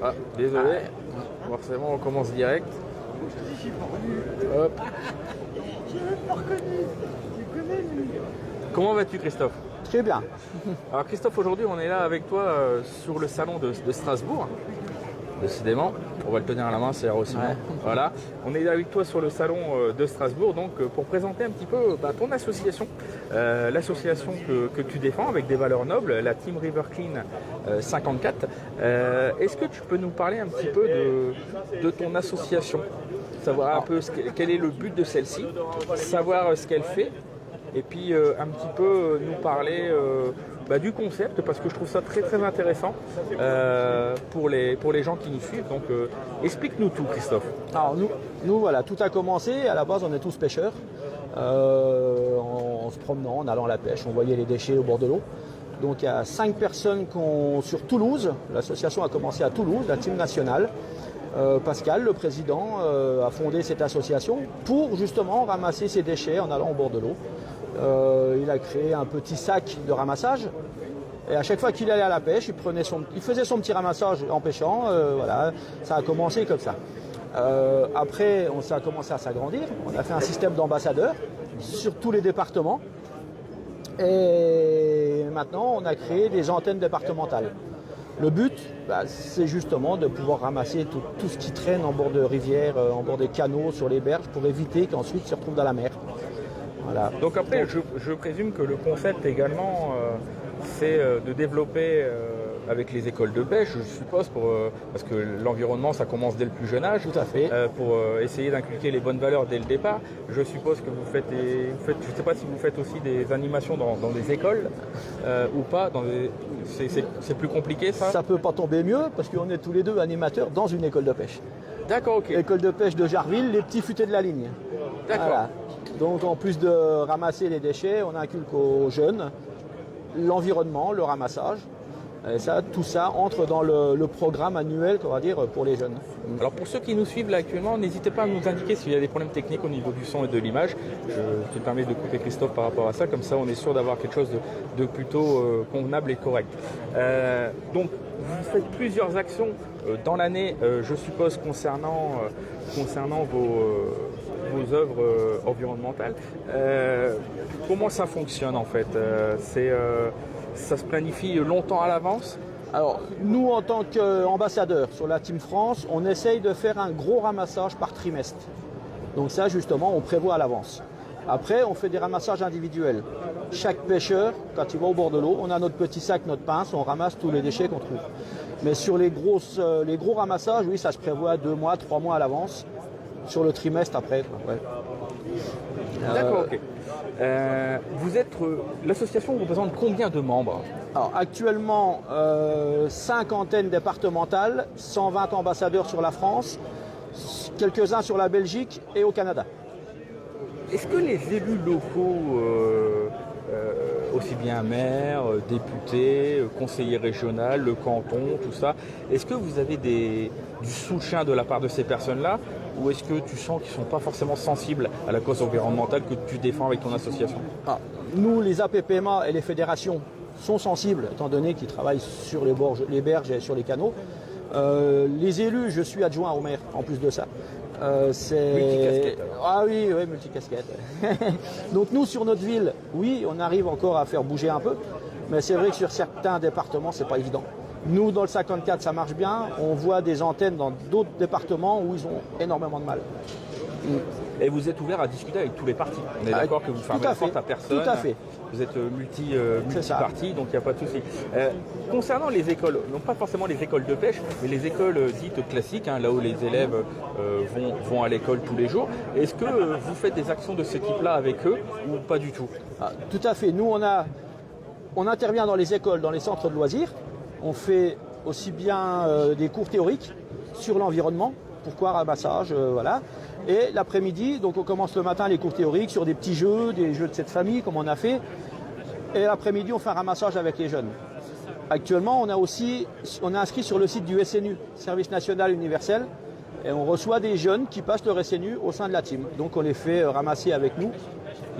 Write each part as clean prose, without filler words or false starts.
Ah, désolé, forcément on commence direct. Hop. J'ai même pas reconnu. Tu connais lui. Comment vas-tu Christophe? Très bien. Alors Christophe, aujourd'hui on est là avec toi sur le salon de Strasbourg. Décidément, on va le tenir à la main, c'est aussi Ouais. Voilà, on est là avec toi sur le salon de Strasbourg, donc pour présenter un petit peu ton association, l'association que tu défends avec des valeurs nobles, la Team River Clean 54. Est-ce que tu peux nous parler un petit peu de ton association, savoir un peu quel est le but de celle-ci, savoir ce qu'elle fait, et puis un petit peu nous parler du concept, parce que je trouve ça très très intéressant pour les gens qui nous suivent. Donc explique-nous tout Christophe. Alors nous voilà, tout a commencé. À la base, on est tous pêcheurs. En se promenant, en allant à la pêche, on voyait les déchets au bord de l'eau. Donc il y a 5 personnes sur Toulouse. L'association a commencé à Toulouse, la team nationale. Pascal, le président, a fondé cette association pour justement ramasser ces déchets en allant au bord de l'eau. Il a créé un petit sac de ramassage et à chaque fois qu'il allait à la pêche, il faisait son petit ramassage en pêchant. Voilà, ça a commencé comme ça. Après, ça a commencé à s'agrandir. On a fait un système d'ambassadeurs sur tous les départements et maintenant on a créé des antennes départementales. Le but, c'est justement de pouvoir ramasser tout ce qui traîne en bord de rivière, en bord des canaux, sur les berges, pour éviter qu'ensuite ça se retrouve dans la mer. Voilà. Donc après, je présume que le concept également, c'est de développer avec les écoles de pêche, je suppose, parce que l'environnement, ça commence dès le plus jeune âge. Tout à fait. Pour essayer d'inculquer les bonnes valeurs dès le départ. Je suppose que vous faites, je ne sais pas si vous faites aussi des animations dans des écoles ou pas. C'est plus compliqué ça? Ça peut pas tomber mieux, parce qu'on est tous les deux animateurs dans une école de pêche. D'accord, ok. École de pêche de Jarville, les petits futés de la ligne. D'accord. Voilà. Donc en plus de ramasser les déchets, on inculque aux jeunes l'environnement, le ramassage. Et ça, tout ça entre dans le programme annuel, on va dire, pour les jeunes. Alors pour ceux qui nous suivent là actuellement, n'hésitez pas à nous indiquer s'il y a des problèmes techniques au niveau du son et de l'image. Je te permets de couper Christophe par rapport à ça, comme ça on est sûr d'avoir quelque chose de plutôt convenable et correct. Donc vous faites plusieurs actions dans l'année, je suppose, concernant vos œuvres environnementales. Comment ça fonctionne en fait? Ça se planifie longtemps à l'avance? Alors, nous, en tant qu'ambassadeurs sur la Team France, on essaye de faire un gros ramassage par trimestre. Donc ça, justement, on prévoit à l'avance. Après, on fait des ramassages individuels. Chaque pêcheur, quand il va au bord de l'eau, on a notre petit sac, notre pince, on ramasse tous les déchets qu'on trouve. Mais sur les gros ramassages, oui, ça se prévoit 2 mois, 3 mois à l'avance. Sur le trimestre après. Ouais. D'accord, ok. L'association représente combien de membres? Alors actuellement, 5 antennes départementales, 120 ambassadeurs sur la France, quelques-uns sur la Belgique et au Canada. Est-ce que les élus locaux, aussi bien maires, députés, conseillers régionaux, le canton, tout ça, est-ce que vous avez du soutien de la part de ces personnes-là, ou est-ce que tu sens qu'ils ne sont pas forcément sensibles à la cause environnementale que tu défends avec ton association? Nous, les APPMA et les fédérations sont sensibles, étant donné qu'ils travaillent sur les berges et sur les canaux. Les élus, je suis adjoint au maire, en plus de ça. Multicasquette. Ah oui, multicasquette. Donc nous, sur notre ville, oui, on arrive encore à faire bouger un peu, mais c'est vrai que sur certains départements, c'est pas évident. Nous, dans le 54, ça marche bien. On voit des antennes dans d'autres départements où ils ont énormément de mal. Et vous êtes ouvert à discuter avec tous les partis. On est d'accord que vous fermez la porte à personne. Tout à fait. Vous êtes multi-partis, donc il n'y a pas de souci. Concernant les écoles, non pas forcément les écoles de pêche, mais les écoles dites classiques, là où les élèves vont à l'école tous les jours, est-ce que vous faites des actions de ce type-là avec eux ou pas du tout? Tout à fait. Nous, on intervient dans les écoles, dans les centres de loisirs. On fait aussi bien des cours théoriques sur l'environnement, pourquoi ramassage, voilà. Et l'après-midi, donc on commence le matin les cours théoriques sur des petits jeux, des jeux de cette famille comme on a fait. Et l'après-midi, on fait un ramassage avec les jeunes. Actuellement, on est inscrit sur le site du SNU, Service National Universel, et on reçoit des jeunes qui passent leur SNU au sein de la team. Donc on les fait ramasser avec nous.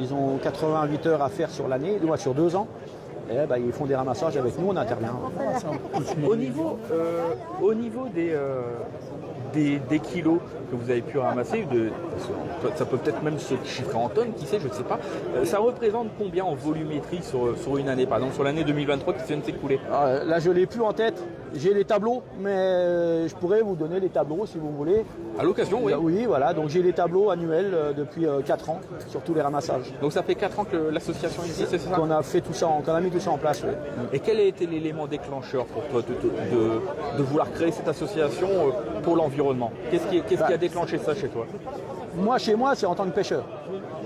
Ils ont 88 heures à faire sur l'année, sur 2 ans. Et ben, ils font des ramassages avec nous, on intervient. Au niveau des kilos que vous avez pu ramasser, ça peut peut-être même se chiffrer en tonnes, qui sait, je ne sais pas. Ça représente combien en volumétrie sur une année, par exemple sur l'année 2023 qui vient de s'écouler? Là, je ne l'ai plus en tête. J'ai les tableaux, mais je pourrais vous donner les tableaux si vous voulez. À l'occasion, oui. Oui, voilà. Donc j'ai les tableaux annuels depuis 4 ans sur tous les ramassages. Donc ça fait 4 ans que l'association existe, c'est ça? Qu'on a fait tout ça, qu'on a mis tout ça en place. Oui. Et quel a été l'élément déclencheur pour toi de vouloir créer cette association pour l'environnement? Qu'est-ce qui a déclenché ça chez toi? Moi, chez moi, c'est en tant que pêcheur.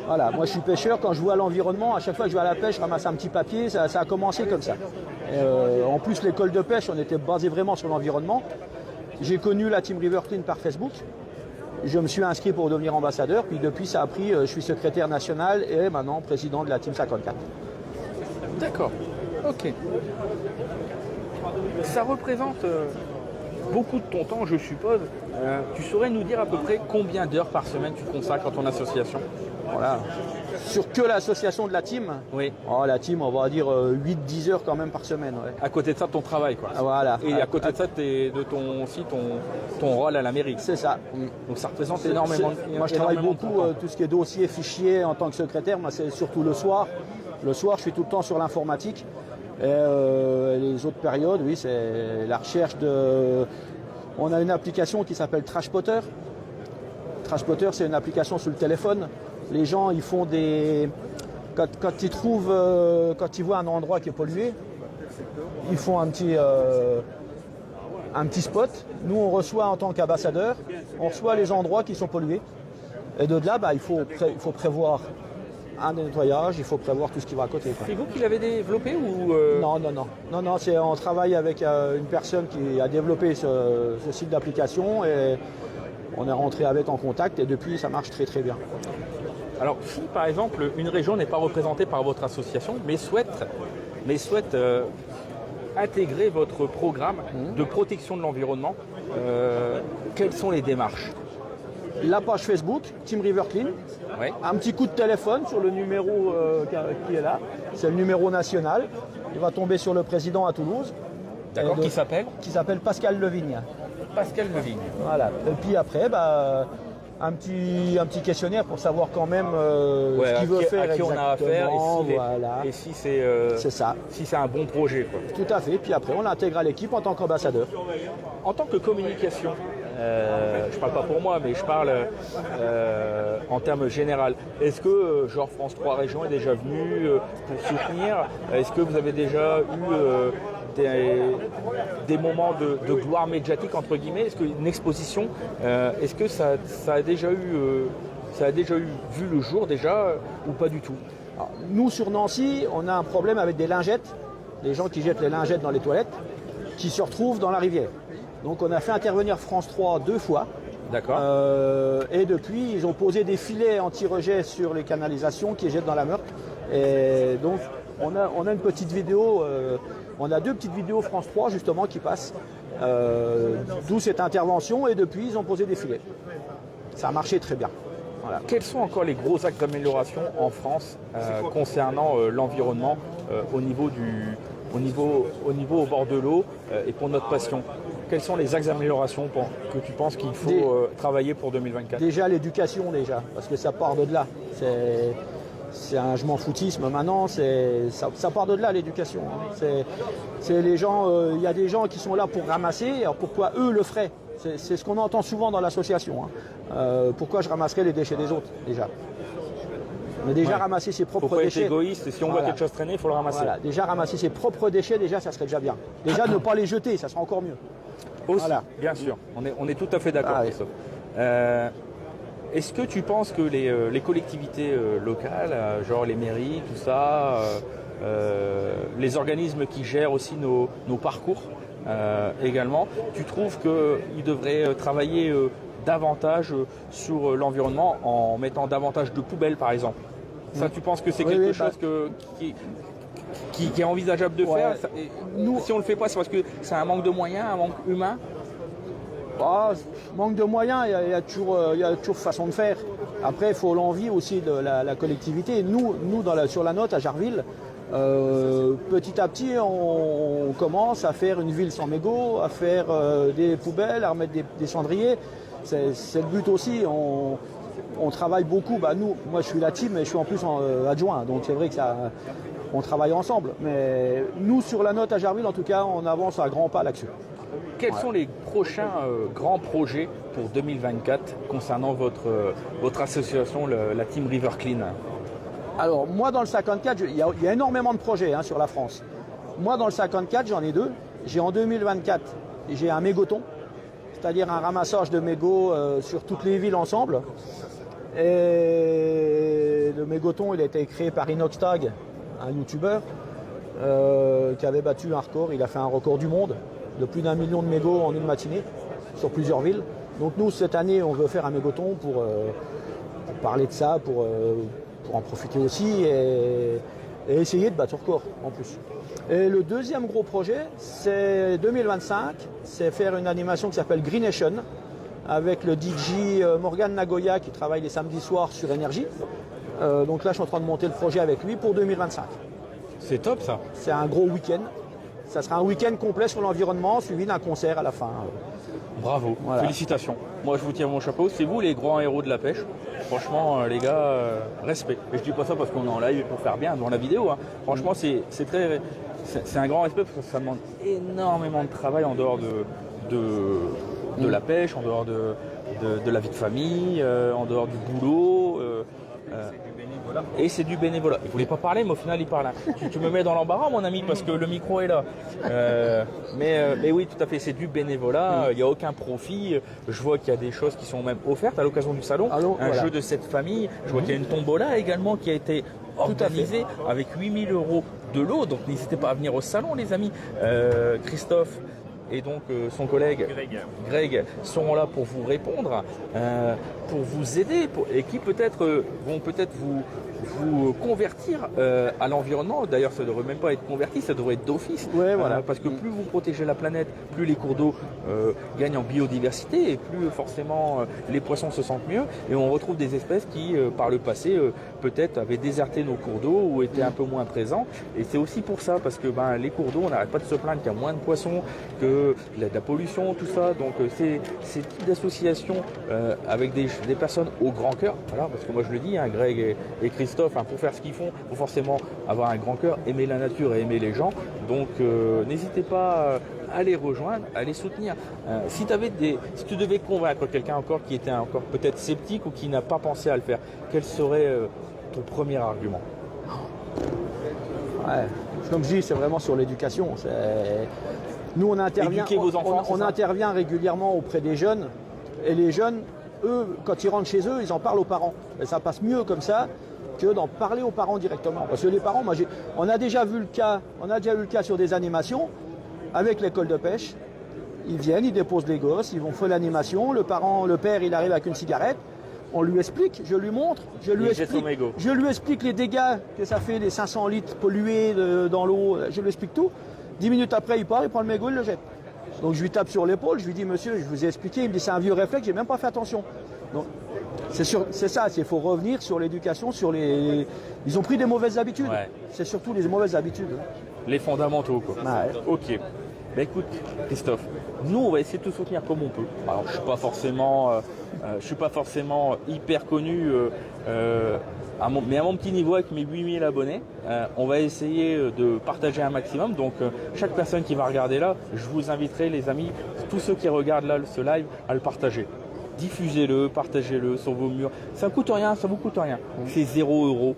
Voilà, moi je suis pêcheur, quand je vois l'environnement, à chaque fois que je vais à la pêche, je ramasse un petit papier, ça a commencé comme ça. En plus, l'école de pêche, on était basé vraiment sur l'environnement. J'ai connu la Team River Clean par Facebook. Je me suis inscrit pour devenir ambassadeur, puis depuis ça a pris, je suis secrétaire national et maintenant président de la Team 54. D'accord, ok. Ça représente beaucoup de ton temps, je suppose. Tu saurais nous dire à peu près combien d'heures par semaine tu consacres à ton association? Voilà. Sur que l'association de la team? Oui. La team, on va dire 8-10 heures quand même par semaine. Ouais. À côté de ça, ton travail, quoi. Voilà. Et à côté de ça, ton rôle à la mairie. C'est ça. Donc ça représente énormément. Moi, je travaille beaucoup tout ce qui est dossier, fichier en tant que secrétaire. Moi, c'est surtout le soir. Le soir, je suis tout le temps sur l'informatique. Et les autres périodes, oui, c'est la recherche de... On a une application qui s'appelle Trashpotter. Trashpotter, c'est une application sur le téléphone. Les gens, ils font des... Quand ils voient un endroit qui est pollué, ils font un petit spot. Nous, on reçoit en tant qu'ambassadeur, on reçoit les endroits qui sont pollués. Et de là, il faut prévoir un nettoyage, il faut prévoir tout ce qui va à côté. C'est vous qui l'avez développé ou Non, on travaille avec une personne qui a développé ce site d'application et on est rentré avec en contact et depuis ça marche très très bien. Alors si par exemple une région n'est pas représentée par votre association mais souhaite intégrer votre programme de protection de l'environnement, quelles sont les démarches? La page Facebook, Team River Clean. Ouais. Un petit coup de téléphone sur le numéro qui est là. C'est le numéro national. Il va tomber sur le président à Toulouse. D'accord, qui s'appelle? Qui s'appelle Pascal Levigne. Pascal Levigne. Voilà. Et puis après, un petit questionnaire pour savoir quand même ce qu'il veut faire à qui on a affaire et si c'est ça. Si c'est un bon projet, quoi. Tout à fait. Puis après, on l'intègre à l'équipe en tant qu'ambassadeur. En tant que communication, je parle pas pour moi, mais je parle en termes général. Est-ce que genre France 3 Régions est déjà venu pour soutenir? Est-ce que vous avez déjà eu des moments de gloire médiatique entre guillemets? Est-ce qu'une exposition, est-ce que ça a déjà eu vu le jour déjà ou pas du tout? Alors, nous sur Nancy, on a un problème avec des lingettes, les gens qui jettent les lingettes dans les toilettes, qui se retrouvent dans la rivière. Donc on a fait intervenir France 3 2 fois. D'accord. Et depuis, ils ont posé des filets anti-rejet sur les canalisations qui jettent dans la Meurthe. Et donc on a une petite vidéo, on a 2 petites vidéos France 3 justement qui passent, d'où cette intervention et depuis ils ont posé des filets. Ça a marché très bien. Voilà. Quels sont encore les gros axes d'amélioration en France concernant l'environnement au niveau au bord de l'eau et pour notre passion? Quels sont les axes d'amélioration que tu penses qu'il faut travailler pour 2024? Déjà l'éducation parce que ça part de là. C'est un je m'en foutisme maintenant, ça part de là l'éducation. C'est les gens, il y a des gens qui sont là pour ramasser, alors pourquoi eux le feraient? C'est ce qu'on entend souvent dans l'association. Pourquoi je ramasserais les déchets des autres déjà? Mais déjà ramasser ses propres déchets. Faut pas être égoïste, si on voit quelque chose traîner, il faut le ramasser. Voilà. Déjà ramasser ses propres déchets, déjà ça serait déjà bien. Déjà ne pas les jeter, ça sera encore mieux. Aussi, voilà. Bien sûr, on est tout à fait d'accord avec ça. Est-ce que tu penses que les collectivités locales, genre les mairies, tout ça, les organismes qui gèrent aussi nos parcours également, tu trouves qu'ils devraient travailler davantage sur l'environnement en mettant davantage de poubelles par exemple? Ça, tu penses que c'est quelque chose qui est envisageable de faire? Nous, si on ne le fait pas, c'est parce que c'est un manque de moyens, un manque humain? Manque de moyens, il y a toujours façon de faire. Après, il faut l'envie aussi de la collectivité. Nous sur la note à Jarville, Petit à petit, on commence à faire une ville sans mégots, à faire des poubelles, à remettre des cendriers. C'est le but aussi. On travaille beaucoup. Moi, je suis la team, mais je suis en plus adjoint. Donc, c'est vrai que on travaille ensemble. Mais nous, sur la note à Jarville, en tout cas, on avance à grands pas là-dessus. Quels sont les prochains grands projets pour 2024 concernant votre association, la Team River Clean? Alors, moi, dans le 54, il y a énormément de projets sur la France. Moi, dans le 54, j'en ai deux. J'ai en 2024, j'ai un mégoton, c'est-à-dire un ramassage de mégots sur toutes les villes ensemble. Et le mégoton, il a été créé par Inoxtag, un youtubeur qui avait battu un record. Il a fait un record du monde de plus d'1 million de mégots en une matinée sur plusieurs villes. Donc nous, cette année, on veut faire un mégoton pour parler de ça, pour en profiter aussi et essayer de battre le record en plus. Et le deuxième gros projet, c'est 2025, c'est faire une animation qui s'appelle Green Nation avec le DJ Morgan Nagoya qui travaille les samedis soirs sur Énergie. Donc là, je suis en train de monter le projet avec lui pour 2025. C'est top ça. C'est un gros week-end. Ça sera un week-end complet sur l'environnement, suivi d'un concert à la fin. Bravo, voilà. Félicitations. Moi je vous tiens mon chapeau, c'est vous les grands héros de la pêche. Franchement les gars, respect. Et je dis pas ça parce qu'on est en live pour faire bien devant la vidéo. Franchement c'est un grand respect parce que ça demande énormément de travail en dehors de la pêche, en dehors de la vie de famille, en dehors du boulot. Et c'est du bénévolat. Il voulait pas parler, mais au final il parle. Tu me mets dans l'embarras, mon ami, parce que le micro est là. Mais oui, tout à fait, c'est du bénévolat. Il n'y a aucun profit. Je vois qu'il y a des choses qui sont même offertes à l'occasion du salon. Jeu de cette famille. Je vois qu'il y a une tombola également qui a été organisée avec 8 000 € de lot. Donc n'hésitez pas à venir au salon, les amis. Christophe et donc son collègue Greg sont là pour vous répondre, pour vous aider et qui peut-être vont peut-être vous convertir à l'environnement. D'ailleurs, ça ne devrait même pas être converti, ça devrait être d'office. Ouais, voilà. Parce que plus vous protégez la planète, plus les cours d'eau gagnent en biodiversité et plus forcément les poissons se sentent mieux. Et on retrouve des espèces qui, par le passé, peut-être avaient déserté nos cours d'eau ou étaient un peu moins présents. Et c'est aussi pour ça, parce que les cours d'eau, on n'arrête pas de se plaindre qu'il y a moins de poissons, que de la pollution, tout ça. Donc ces types d'associations avec des personnes au grand cœur, voilà, parce que moi je le dis, Greg et Christophe, pour faire ce qu'ils font, il faut forcément avoir un grand cœur, aimer la nature et aimer les gens. Donc n'hésitez pas à les rejoindre, à les soutenir. Si tu devais convaincre quelqu'un encore qui était encore peut-être sceptique ou qui n'a pas pensé à le faire, quel serait ton premier argument? Ouais, comme je dis, c'est vraiment sur l'éducation. Nous, on intervient, éduquer vos enfants, on intervient régulièrement auprès des jeunes. Et les jeunes, eux, quand ils rentrent chez eux, ils en parlent aux parents. Et ça passe mieux comme ça que d'en parler aux parents directement. Parce que les parents, on a déjà vu le cas sur des animations avec l'école de pêche. Ils viennent, ils déposent les gosses, ils vont faire l'animation. Le père, il arrive avec une cigarette. On lui explique, je lui montre, je lui explique les dégâts que ça fait, les 500 litres pollués dans l'eau. Je lui explique tout. 10 minutes après, il part, il prend le mégot, il le jette. Donc je lui tape sur l'épaule, je lui dis, monsieur, je vous ai expliqué. Il me dit, c'est un vieux réflexe, j'ai même pas fait attention. Donc c'est ça, il faut revenir sur l'éducation, ils ont pris des mauvaises habitudes. Ouais. C'est surtout les mauvaises habitudes. Les fondamentaux, quoi. Ouais. Ok. Écoute, Christophe, nous on va essayer de te soutenir comme on peut. Alors je suis pas forcément hyper connu, mais à mon petit niveau avec mes 8000 abonnés, on va essayer de partager un maximum. Donc chaque personne qui va regarder là, je vous inviterai les amis, tous ceux qui regardent là ce live, à le partager. Diffusez-le, partagez-le sur vos murs. Ça ne coûte rien, ça vous coûte rien. C'est 0 €.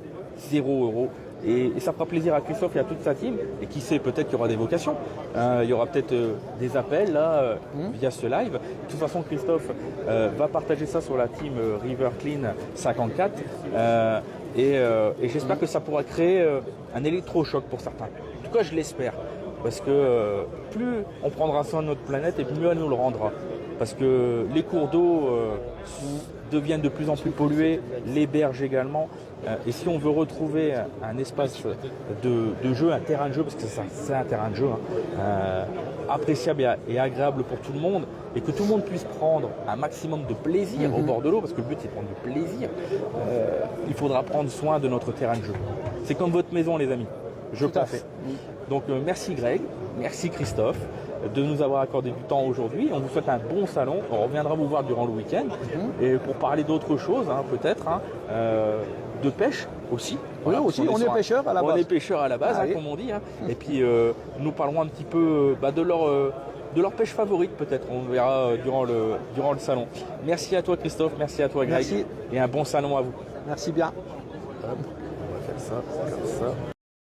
0 €. Et ça fera plaisir à Christophe et à toute sa team. Et qui sait, peut-être qu'il y aura des vocations. Il y aura peut-être des appels là via ce live. De toute façon, Christophe va partager ça sur la team River Clean 54. Et j'espère que ça pourra créer un électrochoc pour certains. En tout cas, je l'espère. Parce que plus on prendra soin de notre planète et mieux elle nous le rendra. Parce que les cours d'eau deviennent de plus en plus pollués, les berges également. Et si on veut retrouver un espace de jeu, un terrain de jeu, parce que c'est un terrain de jeu, appréciable et agréable pour tout le monde, et que tout le monde puisse prendre un maximum de plaisir au bord de l'eau, parce que le but c'est de prendre du plaisir, il faudra prendre soin de notre terrain de jeu. C'est comme votre maison, les amis. je Tout à pense. fait. Donc merci Greg, merci Christophe de nous avoir accordé du temps aujourd'hui. On vous souhaite un bon salon. On reviendra vous voir durant le week-end et pour parler d'autre chose, peut-être, de pêche aussi. Oui, aussi, on est pêcheurs à la base. On est pêcheurs à la base, Ah, oui. comme on dit. Et puis nous parlerons un petit peu de leur pêche favorite peut-être. On verra durant le salon. Merci à toi Christophe, merci à toi Greg. Merci. Et un bon salon à vous. Merci bien. On va faire ça, comme ça.